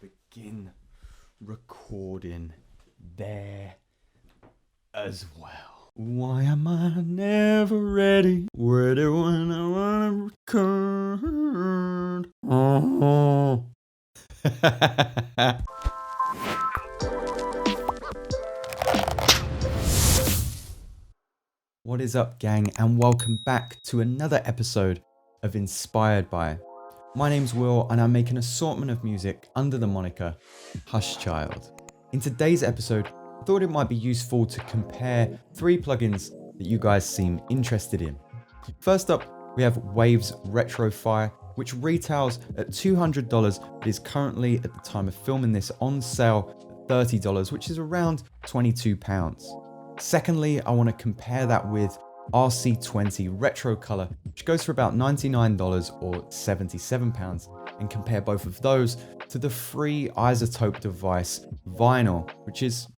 begin recording there as well. Why am I never ready? Ready when I wanna record. Oh. What is up, gang, and welcome back to another episode of Inspired By. My name's Will, and I make an assortment of music under the moniker Hush Child. In today's episode, I thought it might be useful to compare three plugins that you guys seem interested in. First up, we have Waves Retrofire, which retails at $200 but is currently, at the time of filming this, on sale at $30, which is around £22. Secondly, I want to compare that with RC-20 Retro Color, which goes for about $99 or £77, and compare both of those to the free iZotope device Vinyl, which is...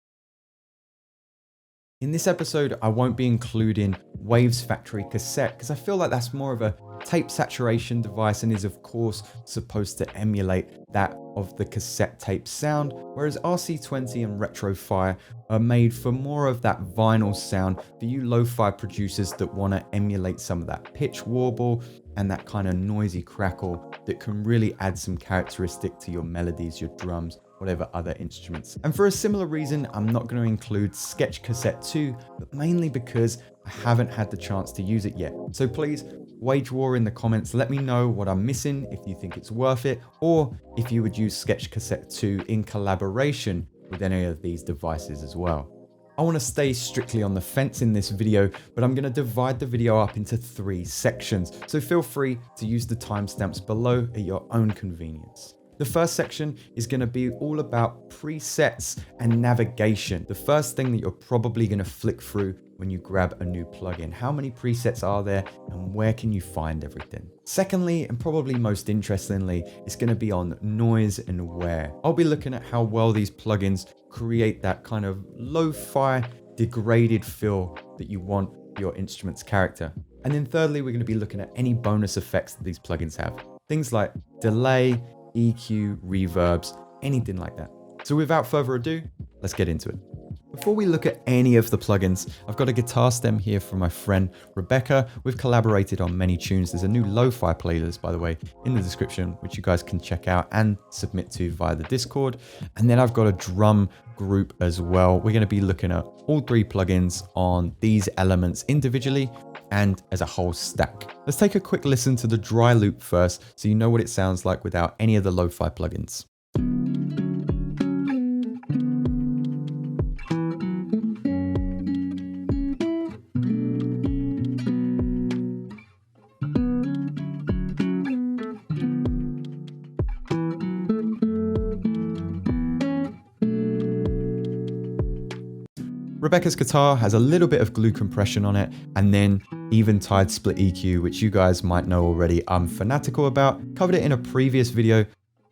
In this episode, I won't be including Waves Factory Cassette because I feel like that's more of a tape saturation device and is of course supposed to emulate that of the cassette tape sound, whereas RC-20 and Retrofire are made for more of that vinyl sound for you lo-fi producers that want to emulate some of that pitch warble and that kind of noisy crackle that can really add some characteristic to your melodies, your drums, whatever other instruments. And for a similar reason, I'm not going to include Sketch Cassette 2, but mainly because I haven't had the chance to use it yet. So please wage war in the comments, let me know what I'm missing, if you think it's worth it, or if you would use Sketch Cassette 2 in collaboration with any of these devices as well. I want to stay strictly on the fence in this video, but I'm going to divide the video up into three sections, so feel free to use the timestamps below at your own convenience. The first section is going to be all about presets and navigation. The first thing that you're probably going to flick through when you grab a new plugin. How many presets are there and where can you find everything? Secondly, and probably most interestingly, it's going to be on noise and wear. I'll be looking at how well these plugins create that kind of lo-fi degraded feel that you want for your instrument's character. And then thirdly, we're going to be looking at any bonus effects that these plugins have. Things like delay, EQ, reverbs, anything like that. So without further ado, let's get into it. Before we look at any of the plugins, I've got a guitar stem here from my friend Rebecca. We've collaborated on many tunes. There's a new lo-fi playlist, by the way, in the description, which you guys can check out and submit to via the Discord. And then I've got a drum group as well. We're going to be looking at all three plugins on these elements individually and as a whole stack. Let's take a quick listen to the dry loop first so you know what it sounds like without any of the lo-fi plugins. Rebecca's guitar has a little bit of glue compression on it and then Eventide split EQ, which you guys might know already I'm fanatical about. Covered it in a previous video. If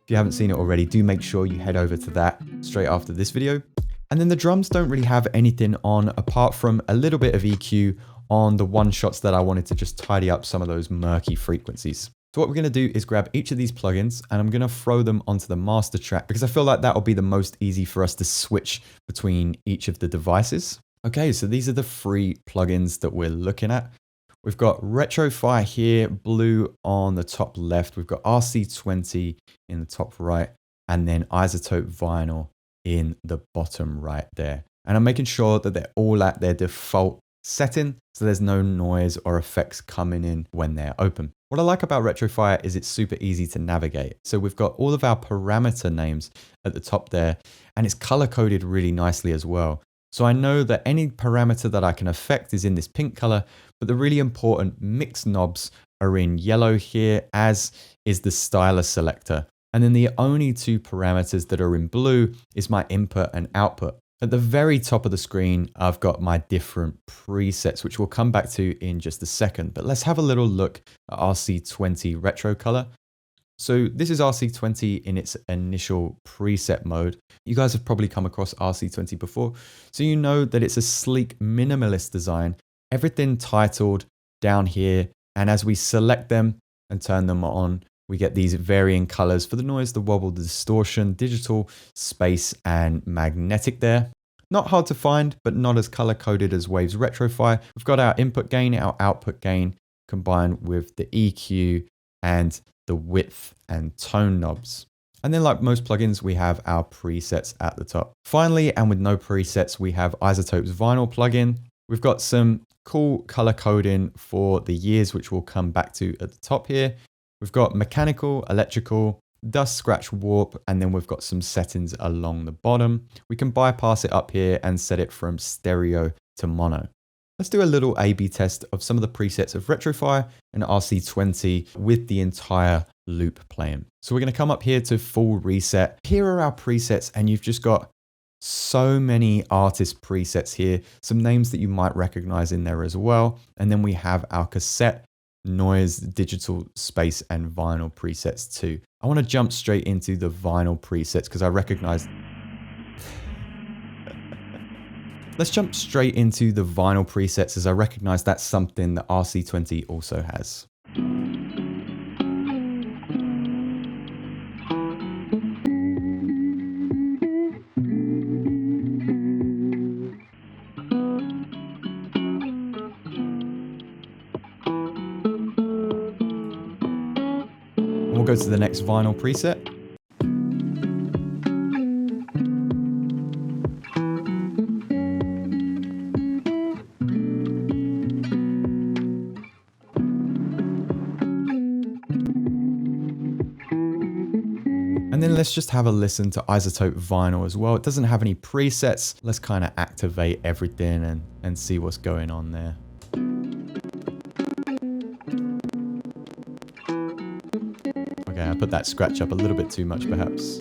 you haven't seen it already, do make sure you head over to that straight after this video. And then the drums don't really have anything on apart from a little bit of EQ on the one shots that I wanted to just tidy up some of those murky frequencies. So what we're going to do is grab each of these plugins and I'm going to throw them onto the master track because I feel like that'll be the most easy for us to switch between each of the devices. Okay, so these are the three plugins that we're looking at. We've got Retrofire here, blue on the top left. We've got RC-20 in the top right, and then iZotope Vinyl in the bottom right there. And I'm making sure that they're all at their default setting, so there's no noise or effects coming in when they're open. What I like about Retrofire is it's super easy to navigate. So we've got all of our parameter names at the top there, and it's color coded really nicely as well. So I know that any parameter that I can affect is in this pink color, but the really important mix knobs are in yellow here, as is the stylus selector. And then the only two parameters that are in blue is my input and output. At the very top of the screen, I've got my different presets, which we'll come back to in just a second. But let's have a little look at RC-20 Retro Color. So this is RC-20 in its initial preset mode. You guys have probably come across RC-20 before, so you know that it's a sleek minimalist design, everything titled down here. And as we select them and turn them on, We get these varying colors for the noise, the wobble, the distortion, digital, space, and magnetic there. Not hard to find, but not as color coded as Waves Retrofy. We've got our input gain, our output gain, combined with the EQ and the width and tone knobs. And then like most plugins, we have our presets at the top. Finally, and with no presets, we have iZotope's vinyl plugin. We've got some cool color coding for the years, which we'll come back to at the top here. We've got mechanical, electrical, dust, scratch, warp, and then we've got some settings along the bottom. We can bypass it up here and set it from stereo to mono. Let's do a little A/B test of some of the presets of Retrofy and RC-20 with the entire loop playing. So we're going to come up here to full reset. Here are our presets, and you've just got so many artist presets here, some names that you might recognize in there as well. And then we have our cassette, noise, digital, space, and vinyl presets too. I want to jump straight into the vinyl presets because I recognize. Let's jump straight into the vinyl presets as I recognize that's something that RC-20 also has. We'll go to the next vinyl preset. And then let's just have a listen to iZotope vinyl as well. It doesn't have any presets. Let's kind of activate everything and see what's going on there. Okay, I put that scratch up a little bit too much perhaps.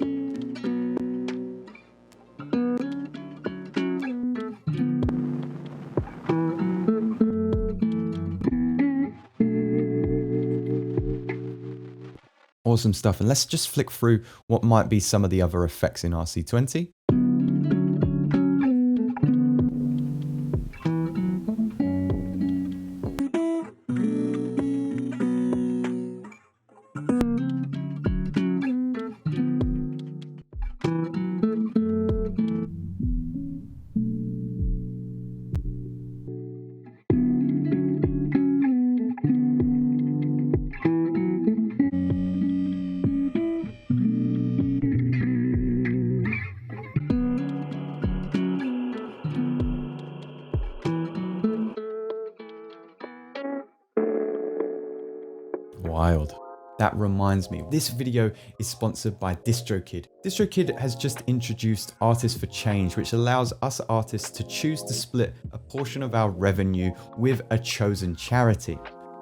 Awesome stuff. And let's just flick through what might be some of the other effects in RC-20. Wild. That reminds me, this video is sponsored by DistroKid. DistroKid has just introduced Artists for Change, which allows us artists to choose to split a portion of our revenue with a chosen charity.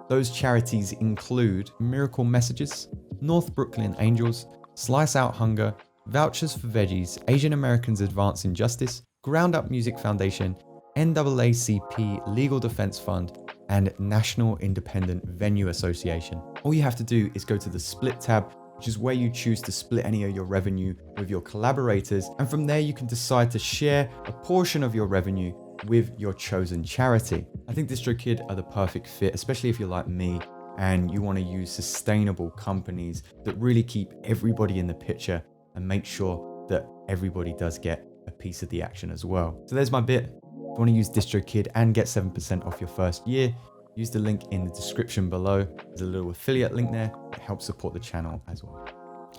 Those charities include Miracle Messages, North Brooklyn Angels, Slice Out Hunger, Vouchers for Veggies, Asian Americans Advancing Justice, Ground Up Music Foundation, NAACP Legal Defense Fund, and National Independent Venue Association. All you have to do is go to the Split tab, which is where you choose to split any of your revenue with your collaborators. And from there, you can decide to share a portion of your revenue with your chosen charity. I think DistroKid are the perfect fit, especially if you're like me and you want to use sustainable companies that really keep everybody in the picture and make sure that everybody does get a piece of the action as well. So there's my bit. If you want to use DistroKid and get 7% off your first year, use the link in the description below. There's a little affiliate link there. It helps support the channel as well.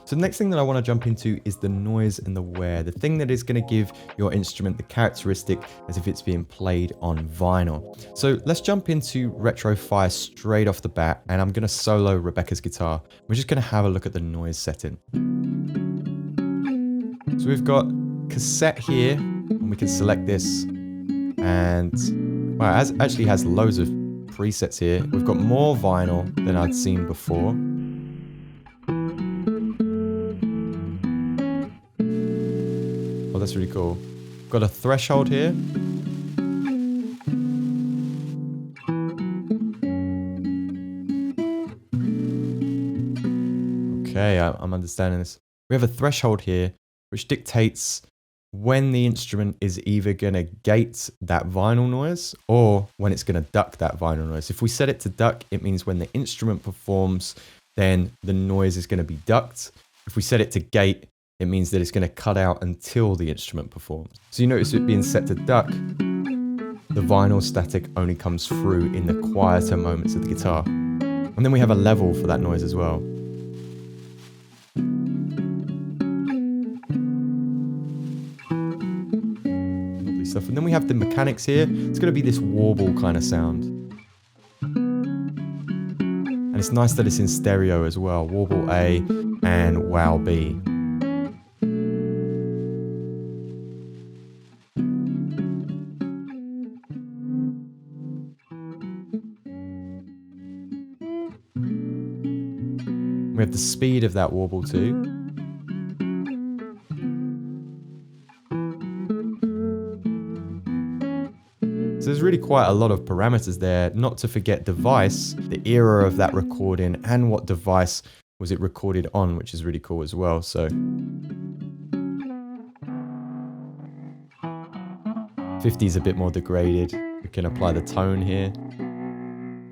So the next thing that I want to jump into is the noise and the wear, the thing that is going to give your instrument the characteristic as if it's being played on vinyl. So let's jump into Retrofy straight off the bat, and I'm going to solo Rebecca's guitar. We're just going to have a look at the noise setting. So we've got cassette here, and we can select this. And wow, it actually has loads of presets here. We've got more vinyl than I'd seen before. Oh, that's really cool. Got a threshold here. Okay, I'm understanding this. We have a threshold here, which dictates when the instrument is either going to gate that vinyl noise or when it's going to duck that vinyl noise. If we set it to duck, it means when the instrument performs, then the noise is going to be ducked. If we set it to gate, it means that it's going to cut out until the instrument performs. So you notice it being set to duck, the vinyl static only comes through in the quieter moments of the guitar. And then we have a level for that noise as well. Lovely stuff. And then we have the mechanics here. It's going to be this warble kind of sound. And it's nice that it's in stereo as well. Warble A and wow B. We have the speed of that warble too. So there's really quite a lot of parameters there, not to forget device, the era of that recording, and what device was it recorded on, which is really cool as well. So 50 is a bit more degraded. We can apply the tone here.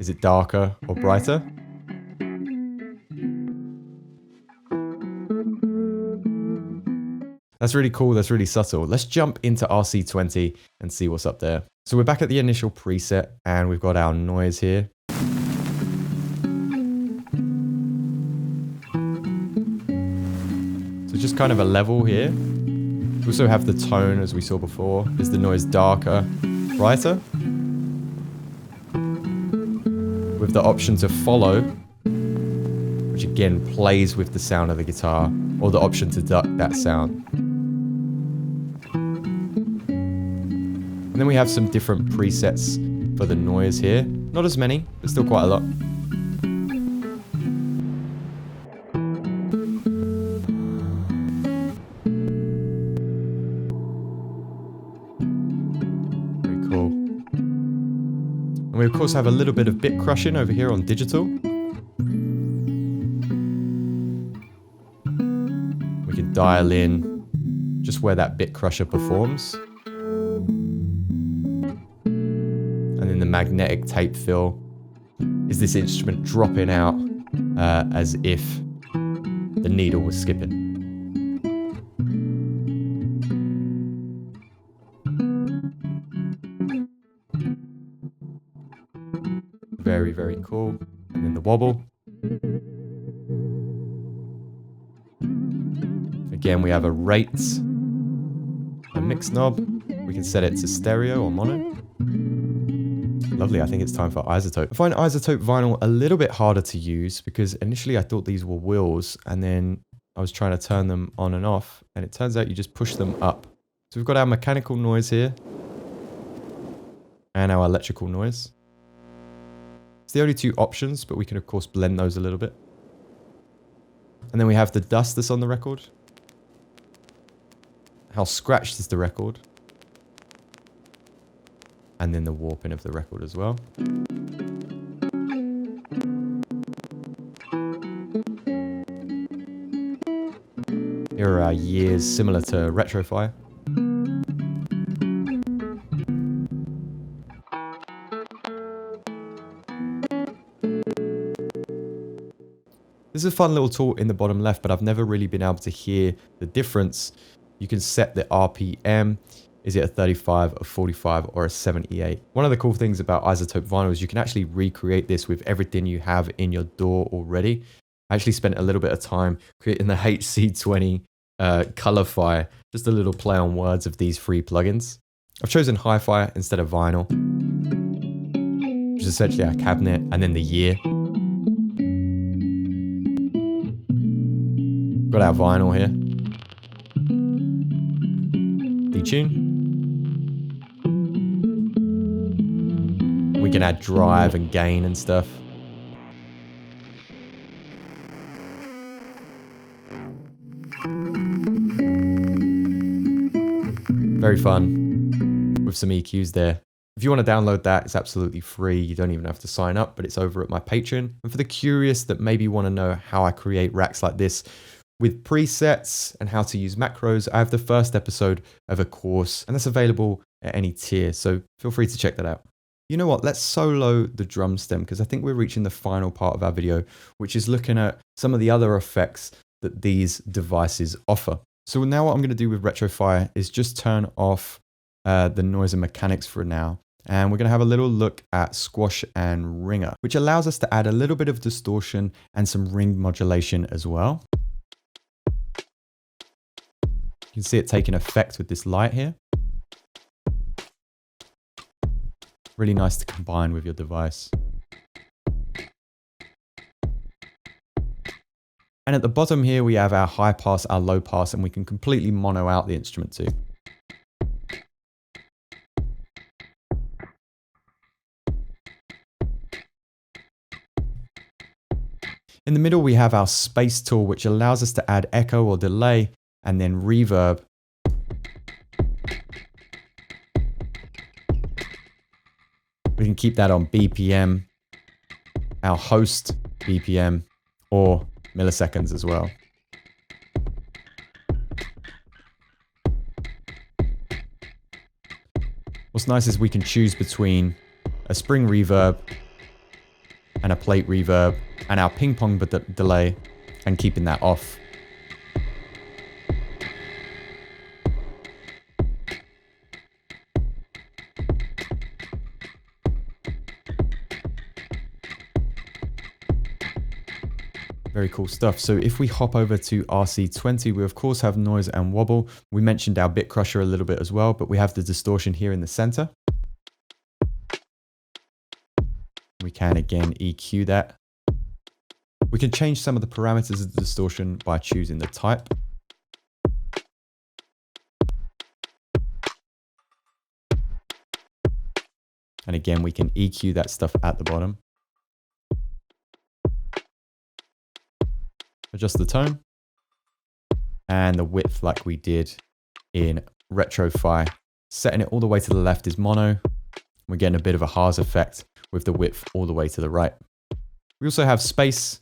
Is it darker or brighter? That's really cool, that's really subtle. Let's jump into RC-20 and see what's up there. So we're back at the initial preset and we've got our noise here. So just kind of a level here. We also have the tone as we saw before. Is the noise darker, brighter? With the option to follow, which again plays with the sound of the guitar, or the option to duck that sound. And then we have some different presets for the noise here. Not as many, but still quite a lot. Very cool. And we of course have a little bit of bit crushing over here on digital. We can dial in just where that bit crusher performs. And then the magnetic tape fill is this instrument dropping out as if the needle was skipping. Very, very cool. And then the wobble. Again, we have a rate, a mix knob. We can set it to stereo or mono. Lovely, I think it's time for isotope. I find isotope vinyl a little bit harder to use because initially I thought these were wheels and then I was trying to turn them on and off and it turns out you just push them up. So we've got our mechanical noise here and our electrical noise. It's the only two options, but we can of course blend those a little bit. And then we have the dust that's on the record. How scratched is the record? And then the warping of the record as well. Here are our years similar to Retrofire. This is a fun little tool in the bottom left, but I've never really been able to hear the difference. You can set the RPM. Is it a 35, a 45, or a 78? One of the cool things about isotope vinyl is you can actually recreate this with everything you have in your DAW already. I actually spent a little bit of time creating the HC-20 Colorfy, just a little play on words of these free plugins. I've chosen hi-fi instead of vinyl, which is essentially our cabinet, and then the year. Got our vinyl here. Detune. We can add drive and gain and stuff. Very fun with some EQs there. If you want to download that, it's absolutely free. You don't even have to sign up, but it's over at my Patreon. And for the curious that maybe want to know how I create racks like this with presets and how to use macros, I have the first episode of a course, and that's available at any tier. So feel free to check that out. You know what, let's solo the drum stem because I think we're reaching the final part of our video, which is looking at some of the other effects that these devices offer. So now what I'm going to do with Retrofy is just turn off the noise and mechanics for now. And we're going to have a little look at squash and ringer, which allows us to add a little bit of distortion and some ring modulation as well. You can see it taking effect with this light here. Really nice to combine with your device. And at the bottom here, we have our high pass, our low pass, and we can completely mono out the instrument too. In the middle, we have our space tool, which allows us to add echo or delay and then reverb. We can keep that on BPM, our host BPM, or milliseconds as well. What's nice is we can choose between a spring reverb and a plate reverb and our ping pong delay and keeping that off. Very cool stuff. So if we hop over to RC-20, we of course have noise and wobble. We mentioned our bit crusher a little bit as well, but we have the distortion here in the center. We can again EQ that. We can change some of the parameters of the distortion by choosing the type. And again, we can EQ that stuff at the bottom. Adjust the tone and the width like we did in Retrofy. Setting it all the way to the left is mono. We're getting a bit of a Haas effect with the width all the way to the right. We also have space.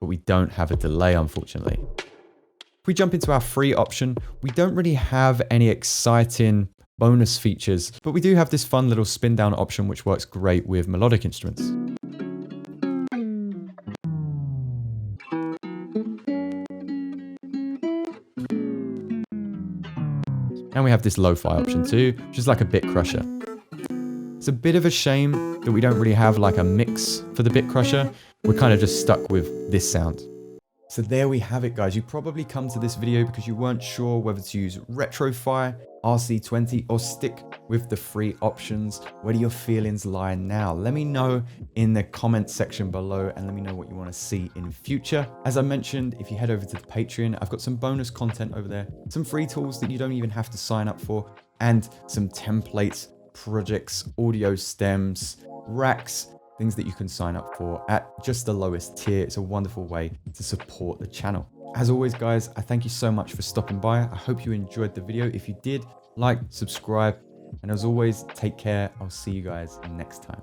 But we don't have a delay, unfortunately. If we jump into our free option, we don't really have any exciting bonus features, but we do have this fun little spin down option which works great with melodic instruments. And we have this lo-fi option too, which is like a bit crusher. It's a bit of a shame that we don't really have like a mix for the bit crusher. We're kind of just stuck with this sound. So there we have it, guys. You probably come to this video because you weren't sure whether to use Retrofy, RC-20, or stick with the free options. Where do your feelings lie now? Let me know in the comment section below and let me know what you want to see in future. As I mentioned, if you head over to the Patreon, I've got some bonus content over there, some free tools that you don't even have to sign up for, and some templates, projects, audio stems, racks, things that you can sign up for at just the lowest tier. It's a wonderful way to support the channel. As always, guys, I thank you so much for stopping by. I hope you enjoyed the video. If you did, like, subscribe, and as always, take care. I'll see you guys next time.